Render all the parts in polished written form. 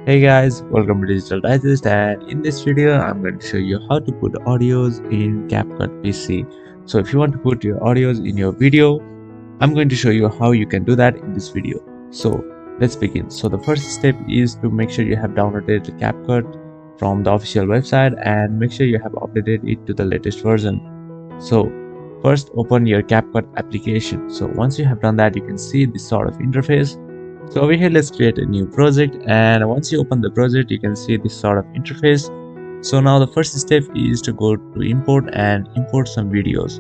Hey guys, welcome to Digital Digest, and in this video I'm going to show you how to put audios in CapCut PC. So if you want to put your audios in your video, I'm going to show you how you can do that in this video. So let's begin. So the first step is to make sure you have downloaded the CapCut from the official website and make sure you have updated it to the latest version. So first open your CapCut application. So once you have done that, you can see this sort of interface. So over here, let's create a new project, and once you open the project, you can see this sort of interface. So now the first step is to go to import and import some videos.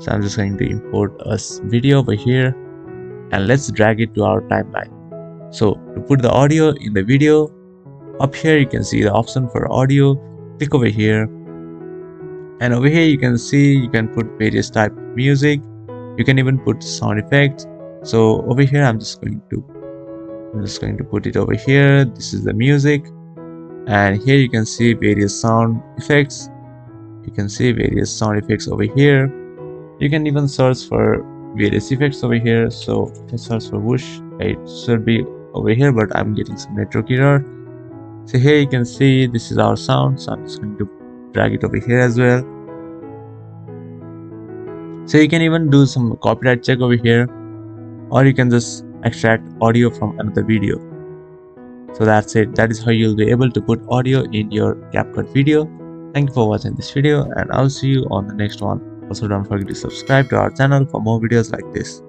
So I'm just going to import a video over here and let's drag it to our timeline. So to put the audio in the video, up here you can see the option for audio. Click over here, and over here you can see you can put various type of music. You can even put sound effects. So over here I'm just going to put it over here. This is the music, and here you can see various sound effects. You can see various sound effects over here. You can even search for various effects over here. So if I search for whoosh, it should be over here, but I'm getting some network error. So here you can see this is our sound, so I'm just going to drag it over here as well. So you can even do some copyright check over here, or you can just extract audio from another video. So that's it. That is how you'll be able to put audio in your CapCut video. Thank you for watching this video, and I'll see you on the next one. Also, don't forget to subscribe to our channel for more videos like this.